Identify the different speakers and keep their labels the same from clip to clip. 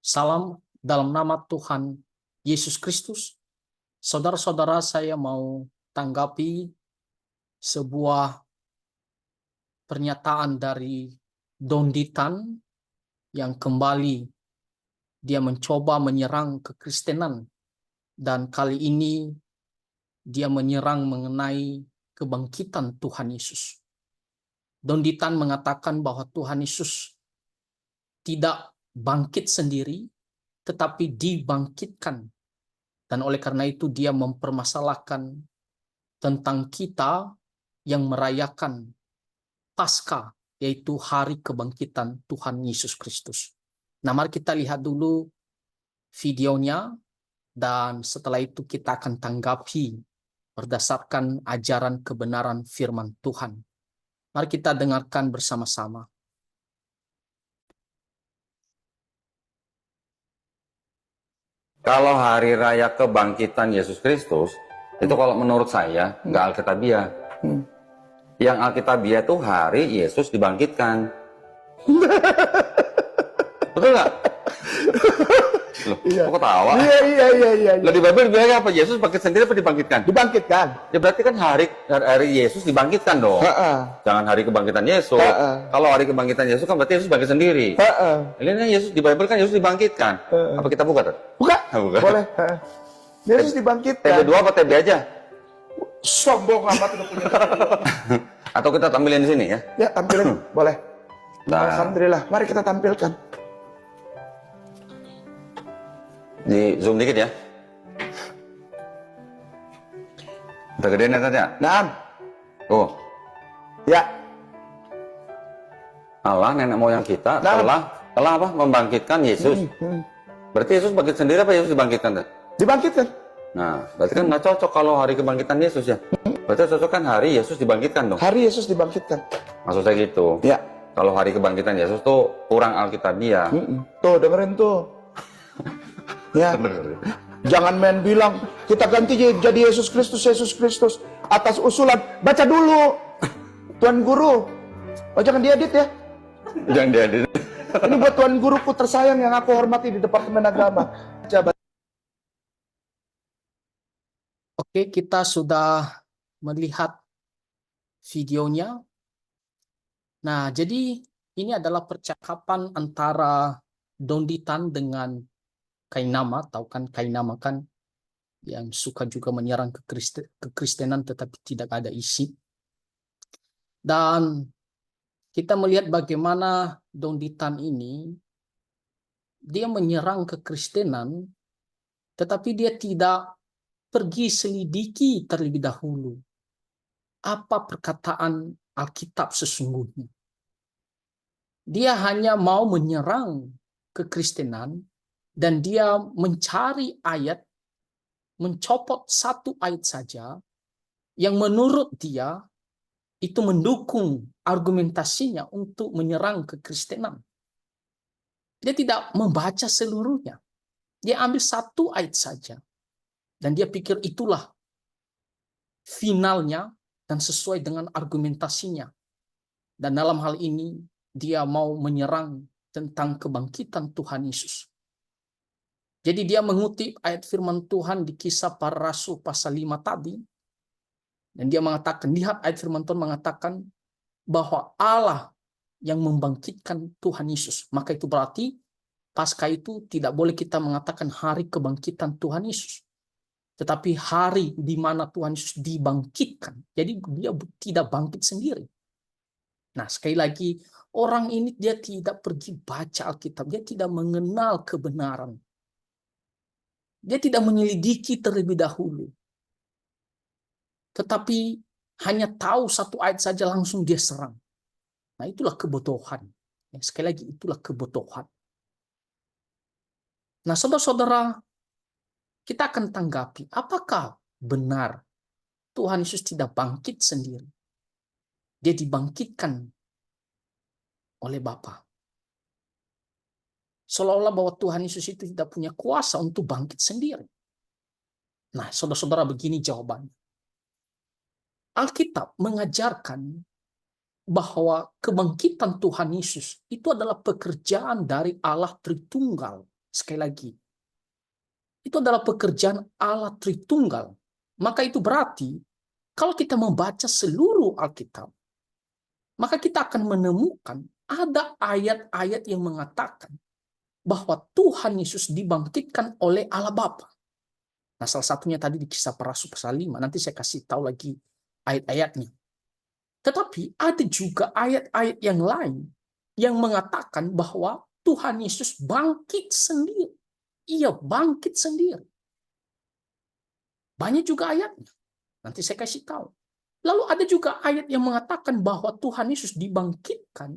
Speaker 1: Salam dalam nama Tuhan Yesus Kristus. Saudara-saudara, saya mau tanggapi sebuah pernyataan dari Don Ditan yang kembali dia mencoba menyerang kekristenan, dan kali ini dia menyerang mengenai kebangkitan Tuhan Yesus. Don Ditan mengatakan bahwa Tuhan Yesus tidak bangkit sendiri, tetapi dibangkitkan. Dan oleh karena itu dia mempermasalahkan tentang kita yang merayakan Paskah, yaitu hari kebangkitan Tuhan Yesus Kristus. Nah, mari kita lihat dulu videonya, dan setelah itu kita akan tanggapi berdasarkan ajaran kebenaran firman Tuhan. Mari kita dengarkan bersama-sama.
Speaker 2: Kalau hari raya kebangkitan Yesus Kristus, itu kalau menurut saya nggak Alkitabiah. Yang Alkitabiah itu hari Yesus dibangkitkan. Betul nggak? Loh,
Speaker 3: Iya.
Speaker 2: kok ketawa?
Speaker 3: Iya.
Speaker 2: Loh, di Bible bilang apa? Yesus bangkit sendiri apa dibangkitkan?
Speaker 3: Dibangkitkan.
Speaker 2: Ya berarti kan hari Yesus dibangkitkan dong. Jangan hari kebangkitan Yesus. Kalau hari kebangkitan Yesus kan berarti Yesus bangkit sendiri. Ini Yesus di Bible kan Yesus dibangkitkan. Apa kita buka tuh?
Speaker 3: Buka.
Speaker 2: Buka.
Speaker 3: Boleh. Yesus dibangkitkan.
Speaker 2: TB2 apa TB aja?
Speaker 3: Sombong amat udah punya.
Speaker 2: Atau kita tampilin di sini ya?
Speaker 3: Ya, tampilin. Boleh.
Speaker 2: Nah.
Speaker 3: Alhamdulillah. Mari kita tampilkan.
Speaker 2: Di zoom dikit ya. Udah gedein ya tadi ya?
Speaker 3: Nah.
Speaker 2: Tuh.
Speaker 3: Ya.
Speaker 2: Allah nenek moyang kita
Speaker 3: Nah.
Speaker 2: telah apa? Membangkitkan Yesus. Berarti Yesus bangkit sendiri apa Yesus dibangkitkan?
Speaker 3: Dibangkitkan.
Speaker 2: Nah, berarti kan nggak cocok kalau hari kebangkitan Yesus ya. Berarti cocok kan hari Yesus dibangkitkan dong.
Speaker 3: Hari Yesus dibangkitkan.
Speaker 2: Maksud saya gitu.
Speaker 3: Ya.
Speaker 2: Kalau hari kebangkitan Yesus tuh kurang Alkitabiah.
Speaker 3: Tuh, dengerin tuh. Ya. Jangan main bilang kita ganti jadi Yesus Kristus atas usulan. Baca dulu, Tuan Guru. Oh, jangan diedit ya.
Speaker 2: Jangan diedit.
Speaker 3: Ini buat Tuan Guruku tersayang yang aku hormati di Departemen Agama. Coba.
Speaker 1: Oke, kita sudah melihat videonya. Nah, jadi ini adalah percakapan antara Don Ditan dengan Kainama. Tahu kan Kainama kan yang suka juga menyerang kekristenan tetapi tidak ada isi. Dan kita melihat bagaimana Don Ditan ini dia menyerang kekristenan tetapi dia tidak pergi selidiki terlebih dahulu apa perkataan Alkitab sesungguhnya. Dia hanya mau menyerang kekristenan dan dia mencari ayat, mencopot satu ayat saja yang menurut dia itu mendukung argumentasinya untuk menyerang kekristenan. Dia tidak membaca seluruhnya. Dia ambil satu ayat saja. Dan dia pikir itulah finalnya dan sesuai dengan argumentasinya. Dan dalam hal ini dia mau menyerang tentang kebangkitan Tuhan Yesus. Jadi dia mengutip ayat firman Tuhan di Kisah Para Rasul pasal 5 tadi. Dan dia mengatakan, lihat ayat firman Tuhan mengatakan bahwa Allah yang membangkitkan Tuhan Yesus. Maka itu berarti Paskah itu tidak boleh kita mengatakan hari kebangkitan Tuhan Yesus. Tetapi hari di mana Tuhan Yesus dibangkitkan. Jadi dia tidak bangkit sendiri. Nah, sekali lagi, orang ini dia tidak pergi baca Alkitab. Dia tidak mengenal kebenaran. Dia tidak menyelidiki terlebih dahulu. Tetapi hanya tahu satu ayat saja langsung dia serang. Nah, itulah kebodohan. Sekali lagi, itulah kebodohan. Nah, saudara-saudara, kita akan tanggapi apakah benar Tuhan Yesus tidak bangkit sendiri. Dia dibangkitkan oleh Bapa. Seolah-olah bahwa Tuhan Yesus itu tidak punya kuasa untuk bangkit sendiri. Nah, saudara-saudara, begini jawabannya. Alkitab mengajarkan bahwa kebangkitan Tuhan Yesus itu adalah pekerjaan dari Allah Tritunggal Sekali lagi, itu adalah pekerjaan Allah Tritunggal. Maka itu berarti kalau kita membaca seluruh Alkitab, maka kita akan menemukan ada ayat-ayat yang mengatakan bahwa Tuhan Yesus dibangkitkan oleh Allah Bapa. Nah, salah satunya tadi di Kisah Para Rasul pasal 5. Nanti saya kasih tahu lagi ayat-ayatnya. Tetapi ada juga ayat-ayat yang lain yang mengatakan bahwa Tuhan Yesus bangkit sendiri. Ia bangkit sendiri. Banyak juga ayatnya. Nanti saya kasih tahu. Lalu ada juga ayat yang mengatakan bahwa Tuhan Yesus dibangkitkan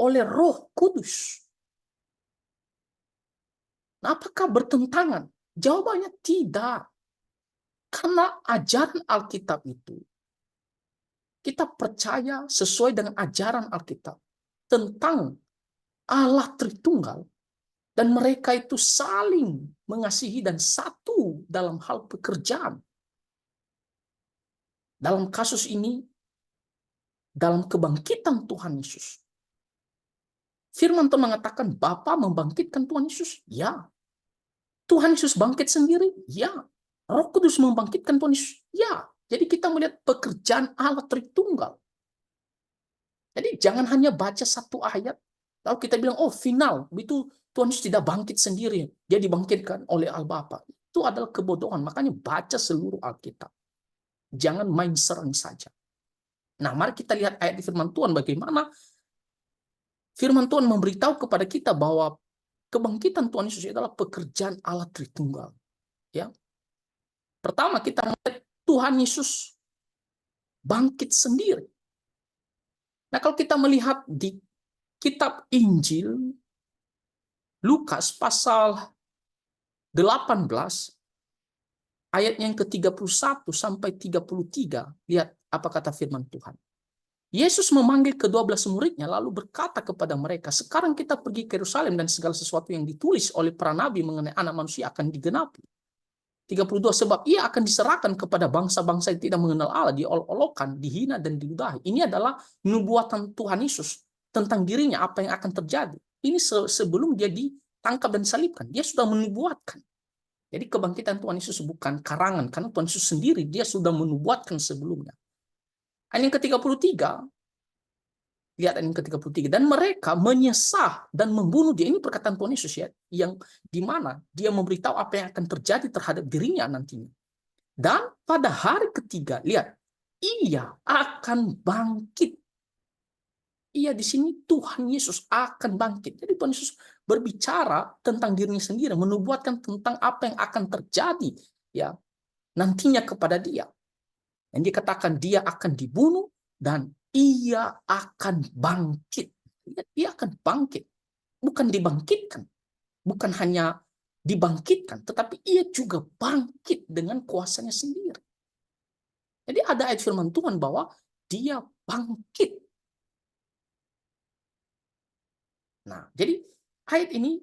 Speaker 1: oleh Roh Kudus. Nah, apakah bertentangan? Jawabannya tidak. Karena ajaran Alkitab itu, kita percaya sesuai dengan ajaran Alkitab tentang Allah Tritunggal, dan mereka itu saling mengasihi dan satu dalam hal pekerjaan. Dalam kasus ini, dalam kebangkitan Tuhan Yesus, firman Tuhan mengatakan Bapa membangkitkan Tuhan Yesus. Ya. Tuhan Yesus bangkit sendiri. Ya. Roh Kudus membangkitkan Tuhan Yesus. Ya. Jadi kita melihat pekerjaan Allah Tritunggal. Jadi jangan hanya baca satu ayat, lalu kita bilang, oh final, itu Tuhan Yesus tidak bangkit sendiri. Dia dibangkitkan oleh Allah Bapa. Itu adalah kebodohan. Makanya baca seluruh Alkitab. Jangan main serang saja. Nah, mari kita lihat ayat di firman Tuhan bagaimana firman Tuhan memberitahu kepada kita bahwa kebangkitan Tuhan Yesus adalah pekerjaan Allah Tritunggal. Ya. Pertama kita melihat Tuhan Yesus bangkit sendiri. Nah, kalau kita melihat di kitab Injil Lukas pasal 18 ayat yang ke-31 sampai 33, lihat apa kata firman Tuhan. Yesus memanggil ke-12 muridnya lalu berkata kepada mereka, sekarang kita pergi ke Yerusalem dan segala sesuatu yang ditulis oleh para nabi mengenai anak manusia akan digenapi. 32, sebab ia akan diserahkan kepada bangsa-bangsa yang tidak mengenal Allah, diolok-olokkan, dihina dan diludahi. Ini adalah nubuatan Tuhan Yesus tentang dirinya, apa yang akan terjadi. Ini sebelum dia ditangkap dan disalibkan, dia sudah menubuatkan. Jadi kebangkitan Tuhan Yesus bukan karangan, karena Tuhan Yesus sendiri dia sudah menubuatkan sebelumnya. Ayat yang ke-33, lihat ayat yang ke-33, dan mereka menyesah dan membunuh dia. Ini perkataan Tuhan Yesus ya, yang dimana dia memberitahu apa yang akan terjadi terhadap dirinya nantinya. Dan pada hari ketiga, lihat, ia akan bangkit. Ia di sini Tuhan Yesus akan bangkit. Jadi Tuhan Yesus berbicara tentang dirinya sendiri, menubuatkan tentang apa yang akan terjadi ya nantinya kepada dia. Yang dikatakan dia akan dibunuh dan ia akan bangkit. Ia akan bangkit. Bukan dibangkitkan. Bukan hanya dibangkitkan, tetapi ia juga bangkit dengan kuasanya sendiri. Jadi ada ayat firman Tuhan bahwa dia bangkit. Nah, jadi ayat ini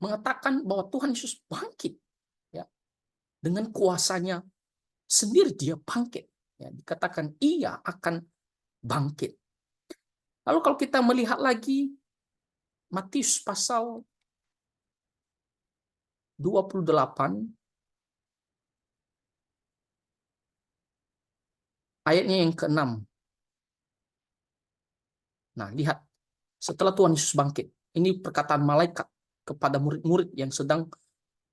Speaker 1: mengatakan bahwa Tuhan Yesus bangkit. Ya, dengan kuasanya sendiri dia bangkit. Ya, dikatakan ia akan bangkit. Lalu kalau kita melihat lagi Matius pasal 28 ayatnya yang ke-6. Nah, lihat setelah Tuhan Yesus bangkit. Ini perkataan malaikat kepada murid-murid yang sedang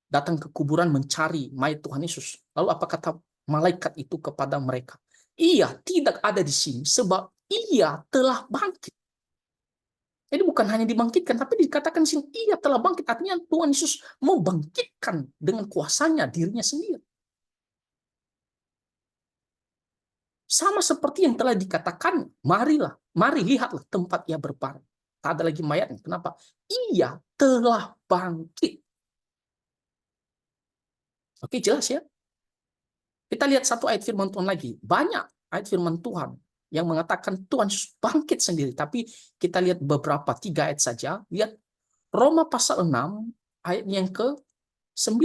Speaker 1: datang ke kuburan mencari mayat Tuhan Yesus. Lalu apa kata malaikat itu kepada mereka? Ia tidak ada di sini sebab ia telah bangkit. Jadi bukan hanya dibangkitkan, tapi dikatakan di sini ia telah bangkit. Artinya Tuhan Yesus mau bangkitkan dengan kuasanya dirinya sendiri. Sama seperti yang telah dikatakan, marilah, mari lihatlah tempat ia berbaring. Tak ada lagi mayatnya. Kenapa? Ia telah bangkit. Oke, jelas ya? Kita lihat satu ayat firman Tuhan lagi. Banyak ayat firman Tuhan yang mengatakan Tuhan Yesus bangkit sendiri. Tapi kita lihat beberapa, 3 ayat saja. Lihat Roma pasal 6, ayat yang ke-9.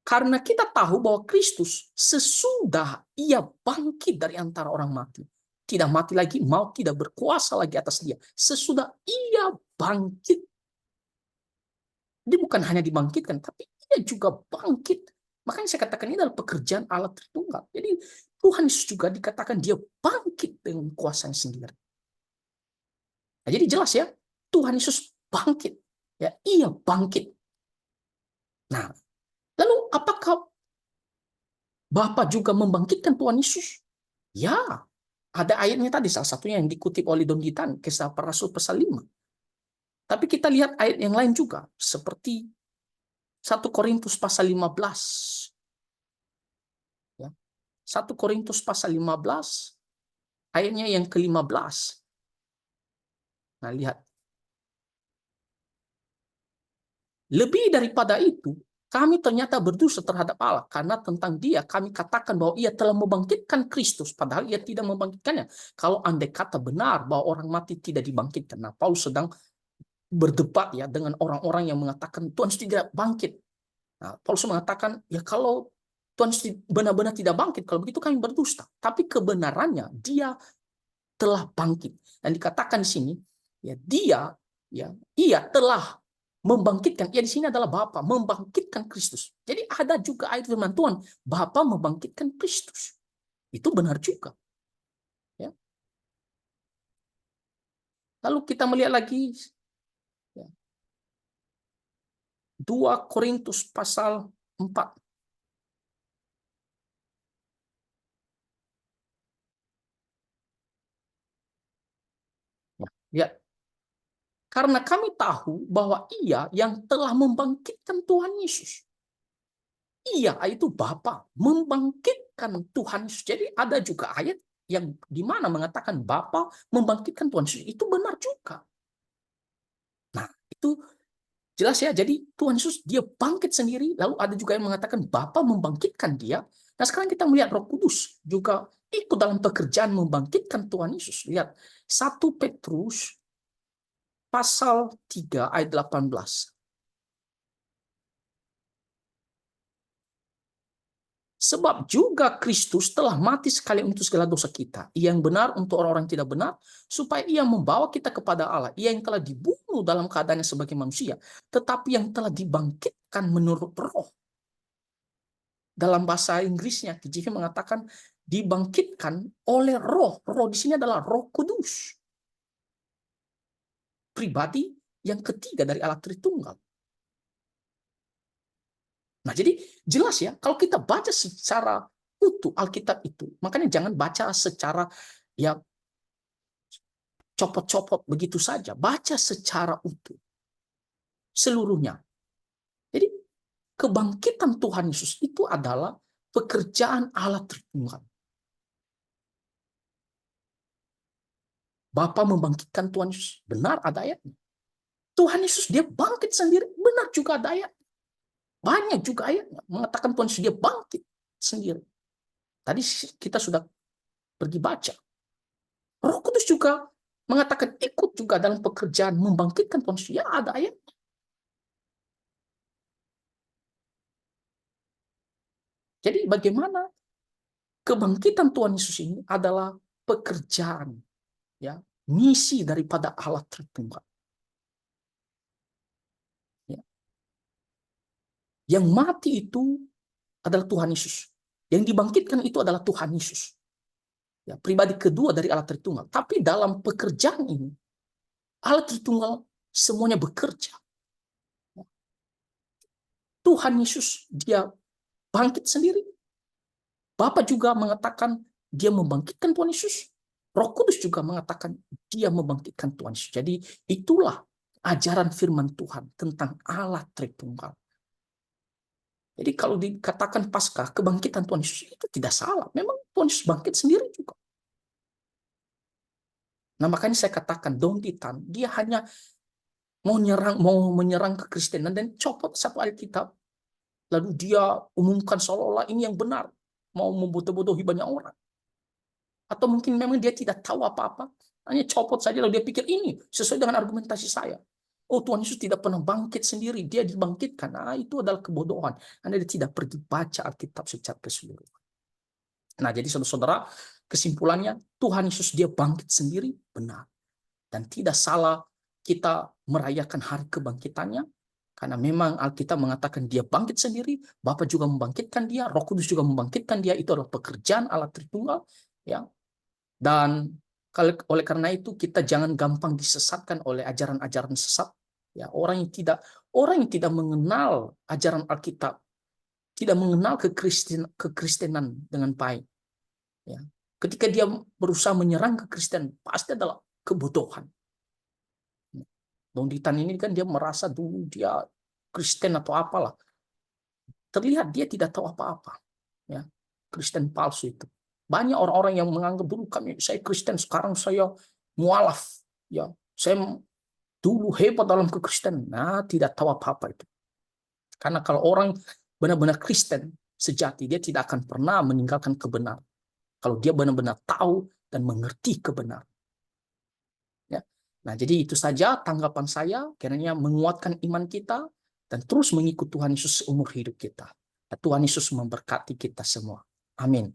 Speaker 1: Karena kita tahu bahwa Kristus sesudah ia bangkit dari antara orang mati, tidak mati lagi, maut tidak berkuasa lagi atas dia. Sesudah ia bangkit. Dia bukan hanya dibangkitkan, tapi ia juga bangkit. Makanya saya katakan ini adalah pekerjaan Allah Tritunggal. Jadi Tuhan Yesus juga dikatakan dia bangkit dengan kuasanya sendiri. Nah, jadi jelas ya, Tuhan Yesus bangkit. Ya, ia bangkit. Nah, lalu apakah Bapa juga membangkitkan Tuhan Yesus? Ya, ada ayatnya tadi, salah satunya yang dikutip oleh Don Gitan, Kisah Para Rasul pasal 5. Tapi kita lihat ayat yang lain juga, seperti 1 Korintus pasal 15. Ya. 1 Korintus pasal 15, ayatnya yang ke-15. Nah, lihat. Lebih daripada itu, kami ternyata berdosa terhadap Allah, karena tentang dia kami katakan bahwa ia telah membangkitkan Kristus, padahal ia tidak membangkitkannya. Kalau andai kata benar bahwa orang mati tidak dibangkitkan. Nah, Paulus sedang berdebat ya dengan orang-orang yang mengatakan Tuhan tidak bangkit. Nah, Paulus mengatakan, ya kalau Tuhan benar-benar tidak bangkit, kalau begitu kami berdusta. Tapi kebenarannya dia telah bangkit. Dan dikatakan di sini, ya ia telah membangkitkan. Ia di sini adalah Bapa membangkitkan Kristus. Jadi ada juga ayat firman Tuhan, Bapa membangkitkan Kristus. Itu benar juga. Ya. Lalu kita melihat lagi 2 Korintus pasal 4. Ya. Karena kami tahu bahwa ia yang telah membangkitkan Tuhan Yesus. Ia, itu Bapa, membangkitkan Tuhan Yesus. Jadi ada juga ayat yang di mana mengatakan Bapa membangkitkan Tuhan Yesus. Itu benar juga. Nah, itu jelas ya, jadi Tuhan Yesus dia bangkit sendiri, lalu ada juga yang mengatakan Bapa membangkitkan dia. Nah, sekarang kita melihat Roh Kudus juga ikut dalam pekerjaan membangkitkan Tuhan Yesus. Lihat 1 Petrus pasal 3 ayat 18. Sebab juga Kristus telah mati sekali untuk segala dosa kita, yang benar untuk orang-orang yang tidak benar, supaya ia membawa kita kepada Allah. Ia yang telah dibunuh dalam keadaannya sebagai manusia, tetapi yang telah dibangkitkan menurut roh. Dalam bahasa Inggrisnya, KJV mengatakan dibangkitkan oleh roh. Roh di sini adalah Roh Kudus. Pribadi yang ketiga dari Allah Tritunggal. Nah, jadi jelas ya, kalau kita baca secara utuh Alkitab itu, makanya jangan baca secara ya copot-copot begitu saja. Baca secara utuh. Seluruhnya. Jadi kebangkitan Tuhan Yesus itu adalah pekerjaan Allah Tritunggal. Bapa membangkitkan Tuhan Yesus. Benar ada ayatnya. Tuhan Yesus dia bangkit sendiri. Benar juga ada ayat. Banyak juga ayatnya mengatakan Tuhan Yesus dia bangkit sendiri. Tadi kita sudah pergi baca. Roh Kudus juga mengatakan ikut juga dalam pekerjaan membangkitkan Tuhan Yesus. Ya ada ayatnya. Jadi bagaimana kebangkitan Tuhan Yesus ini adalah pekerjaan, ya, misi daripada Allah Tritunggal. Ya. Yang mati itu adalah Tuhan Yesus. Yang dibangkitkan itu adalah Tuhan Yesus. Ya, pribadi kedua dari Allah Tritunggal. Tapi dalam pekerjaan ini, Allah Tritunggal semuanya bekerja. Ya. Tuhan Yesus dia bangkit sendiri. Bapa juga mengatakan dia membangkitkan Tuhan Yesus. Roh Kudus juga mengatakan dia membangkitkan Tuhan Yesus. Jadi itulah ajaran firman Tuhan tentang Allah Tritunggal. Jadi kalau dikatakan Paskah kebangkitan Tuhan Yesus itu tidak salah. Memang Tuhan Yesus bangkit sendiri juga. Nah, makanya saya katakan Don Titan dia hanya mau menyerang kekristenan dan copot satu Alkitab. Lalu dia umumkan seolah-olah ini yang benar. Mau membodoh-bodohi banyak orang. Atau mungkin memang dia tidak tahu apa-apa. Hanya copot saja lalu dia pikir ini sesuai dengan argumentasi saya. Oh, Tuhan Yesus tidak pernah bangkit sendiri. Dia dibangkitkan. Nah, itu adalah kebodohan. Anda tidak pergi baca Alkitab secara keseluruhan. Nah, jadi saudara-saudara, kesimpulannya Tuhan Yesus dia bangkit sendiri, benar. Dan tidak salah kita merayakan hari kebangkitannya, karena memang Alkitab mengatakan dia bangkit sendiri, Bapa juga membangkitkan dia, Roh Kudus juga membangkitkan dia, itu adalah pekerjaan Allah Tritunggal, ya. Dan oleh karena itu kita jangan gampang disesatkan oleh ajaran-ajaran sesat, ya. Orang yang tidak mengenal ajaran Alkitab, tidak mengenal kekristenan dengan baik, ya. Ketika dia berusaha menyerang kekristenan, pasti adalah kebodohan. Don Ditan ini kan dia merasa dulu dia Kristen atau apalah. Terlihat dia tidak tahu apa-apa. Ya, Kristen palsu itu. Banyak orang-orang yang menganggap dulu saya Kristen, sekarang saya mualaf. Ya, saya dulu hebat dalam kekristenan. Nah, tidak tahu apa-apa itu. Karena kalau orang benar-benar Kristen sejati, dia tidak akan pernah meninggalkan kebenaran. Kalau dia benar-benar tahu dan mengerti kebenaran. Nah, jadi itu saja tanggapan saya, kiranya menguatkan iman kita dan terus mengikut Tuhan Yesus seumur hidup kita. Tuhan Yesus memberkati kita semua. Amin.